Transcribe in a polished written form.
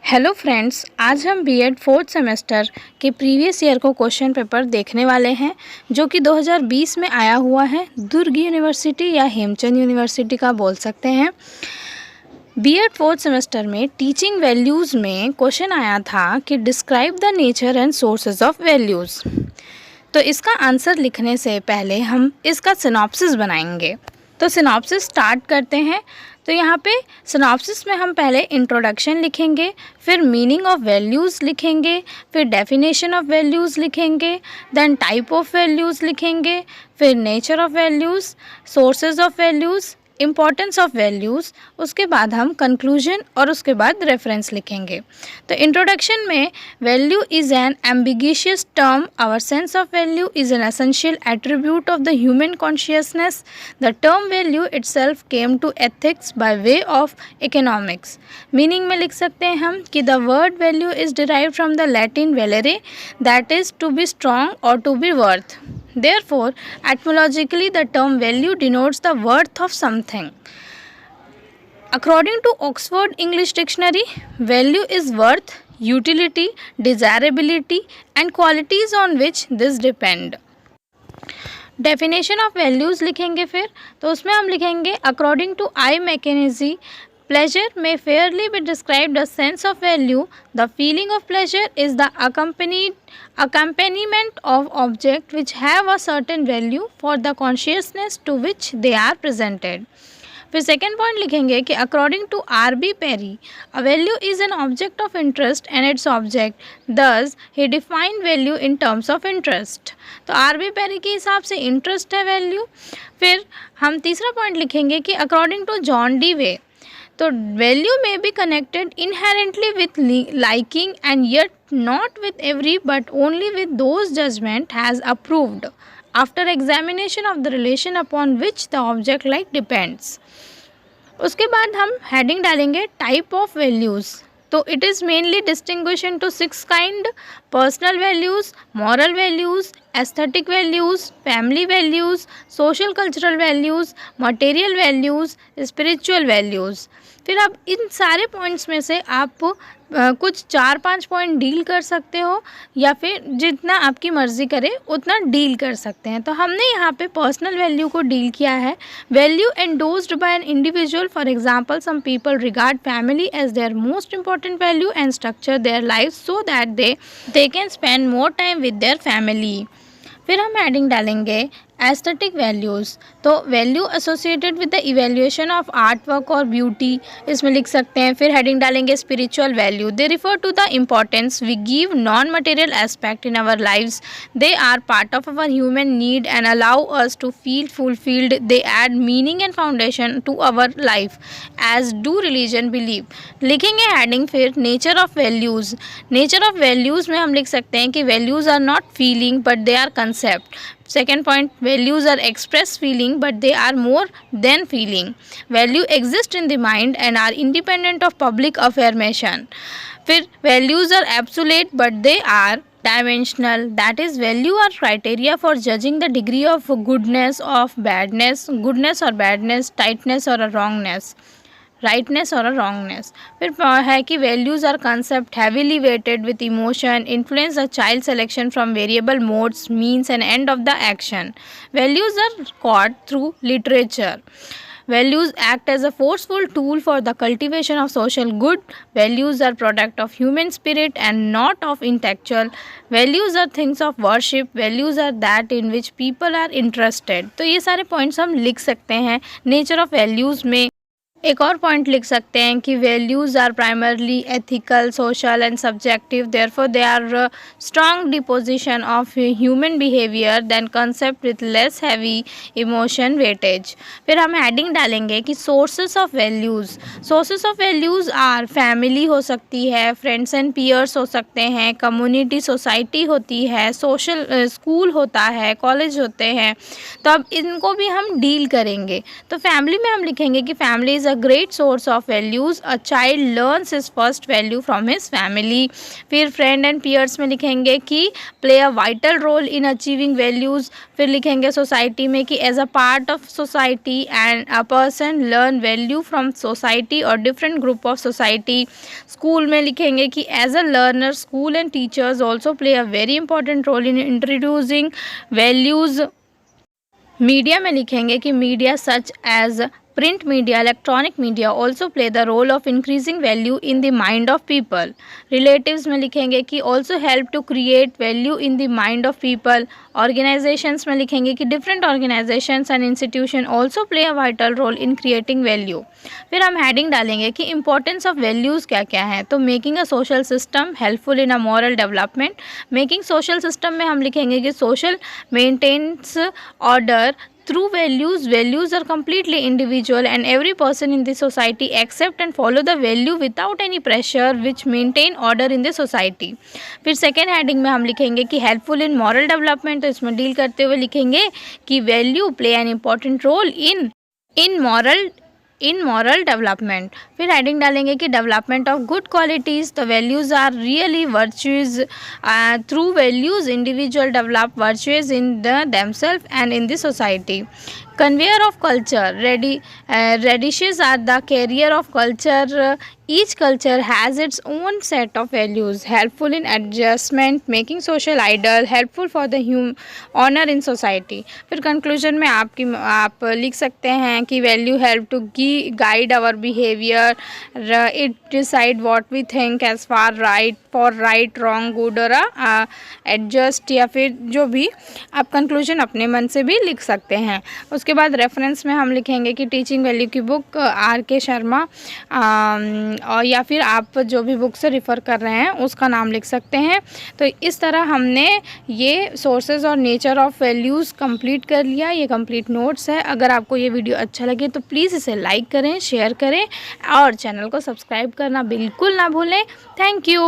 Hello friends, आज हम BEd fourth semester के प्रीवियस ईयर को क्वेश्चन पेपर देखने वाले हैं जो कि 2020 में आया हुआ है। दुर्ग यूनिवर्सिटी या हेमचंद यूनिवर्सिटी का बोल सकते हैं। बीएड फोर्थ सेमेस्टर में टीचिंग वैल्यूज़ में क्वेश्चन आया था कि describe the nature and sources of values. तो इसका आंसर लिखने से पहले हम इसका सिनॉप्सिस बनाएंगे। तो सिनॉप्सिस स्टार्ट करते हैं। तो यहाँ पे सिनॉप्सिस में हम पहले इंट्रोडक्शन लिखेंगे, फिर मीनिंग ऑफ वैल्यूज़ लिखेंगे, फिर डेफिनेशन ऑफ वैल्यूज़ लिखेंगे, देन टाइप ऑफ वैल्यूज़ लिखेंगे, फिर nature of values, sources of values, importance of values, उसके बाद हम कंक्लूजन और उसके बाद रेफरेंस लिखेंगे। तो इंट्रोडक्शन में value is an ambiguous term, our sense of value is an essential attribute of the human consciousness, the term value itself came to ethics by way of economics. Meaning में लिख सकते हैं हम कि the word value is derived from the Latin valere, that is to be strong और to be worth. Therefore, etymologically, the term value denotes the worth of something. According to Oxford English Dictionary, value is worth, utility, desirability, and qualities on which this depend. Definition of values लिखेंगे फिर, तो उसमें हम लिखेंगे according to I. McKenzie, pleasure may fairly be described as sense of value. The feeling of pleasure is the accompaniment of objects which have a certain value for the consciousness to which they are presented. फिर second point लिखेंगे कि according to R.B. Perry, a value is an object of interest and its object. Thus, he defined value in terms of interest. तो R.B. Perry के हिसाब से interest है value. फिर हम तीसरा पॉइंट लिखेंगे कि according to John Dewey, तो value may be connected inherently with liking and yet not with every but only with those judgement has approved after examination of the relation upon which the object like depends. उसके बाद हम heading डालेंगे type of values. तो it is mainly distinguish into 6 kind: personal values, moral values, aesthetic values, family values, social cultural values, material values, spiritual values. फिर अब इन सारे points में से आप कुछ 4-5 पॉइंट डील कर सकते हो या फिर जितना आपकी मर्ज़ी करे उतना डील कर सकते हैं। तो हमने यहाँ पे पर्सनल वैल्यू को डील किया है। Value endorsed by an individual, for example some people regard family as their most important value and structure their life so that they can spend more time with their family. फिर हम heading डालेंगे aesthetic values. तो value associated with the evaluation of art work और beauty, इसमें लिख सकते हैं। फिर हेडिंग डालेंगे spiritual value. They refer to the importance we give non material aspect in our lives. They are part of our human need and allow us to feel fulfilled. They add meaning and foundation to our life as do religion believe. लिखेंगे heading फिर nature of values. Nature of values में हम लिख सकते हैं कि values are not feeling but they are concept. Second point, values are expressed feeling but they are more than feeling. Value exist in the mind and are independent of public affirmation. फिर values are absolute but they are dimensional. That is, value are criteria for judging the degree of goodness, of badness, goodness or badness, tightness or a wrongness, rightness और wrongness. फिर है कि values are concept heavily weighted with emotion, influence the child selection from variable modes, means and end of the action. Values are caught through literature. Values act as a forceful tool for the cultivation of social good. Values are product of human spirit and not of intellectual. Values are things of worship. Values are that in which people are interested. तो ये सारे points हम लिख सकते हैं nature of values में। एक और पॉइंट लिख सकते हैं कि values are primarily ethical, social and subjective, therefore they are strong disposition of human behaviour than concept with less heavy emotion weightage. फिर हम हेडिंग डालेंगे कि sources of values. Sources of values are family हो सकती है, friends and peers हो सकते हैं, कम्युनिटी सोसाइटी होती है, सोशल स्कूल होता है, कॉलेज होते हैं। तो अब इनको भी हम डील करेंगे। तो फैमिली में हम लिखेंगे कि family is is a great source of values. A child learns his first value from his family. फिर friend and peers में लिखेंगे कि play a vital role in achieving values. फिर लिखेंगे society में कि as a part of society and a person learn value from society or different group of society. School में लिखेंगे कि as a learner school and teachers also play a very important role in introducing values. Media में लिखेंगे कि media such as print media electronic media also play the role of increasing value in the mind of people. Relatives में लिखेंगे कि also help to create value in the mind of people. Organisations में लिखेंगे कि different organisations and institution also play a vital role in creating value. फिर हम heading डालेंगे कि इंपॉर्टेंस ऑफ वैल्यूज़ क्या क्या है. तो making a social system helpful in a moral development. Making social system में हम लिखेंगे कि social maintains order through values. Values are completely individual and every person in the society accept and follow the value without any pressure which maintain order in the society. फिर second heading में हम लिखेंगे कि helpful in moral development. तो इसमें deal करते हुए लिखेंगे कि value play an important role in moral development. फिर हेडिंग डालेंगे कि डेवलपमेंट ऑफ गुड क्वालिटीज़. तो values are really virtues. Through values individual develop virtues in themselves and in the society. Conveyor of culture. Radishes are the carrier of culture. Each culture has its own set of values. Helpful in adjustment, making social ideal, helpful for the honor in society. फिर conclusion में आप लिख सकते हैं कि value help to guide our behavior. It decide what we think as far right, for right, wrong, good or adjust, या फिर जो भी आप conclusion अपने मन से भी लिख सकते हैं. उसके बाद रेफरेंस में हम लिखेंगे कि टीचिंग वैल्यू की बुक R.K. शर्मा, और या फिर आप जो भी बुक से रिफ़र कर रहे हैं उसका नाम लिख सकते हैं. तो इस तरह हमने ये सोर्सेज और नेचर ऑफ वैल्यूज़ कंप्लीट कर लिया. ये कंप्लीट नोट्स है. अगर आपको ये वीडियो अच्छा लगे तो प्लीज़ इसे लाइक करें, शेयर करें और चैनल को सब्सक्राइब करना बिल्कुल ना भूलें. Thank you.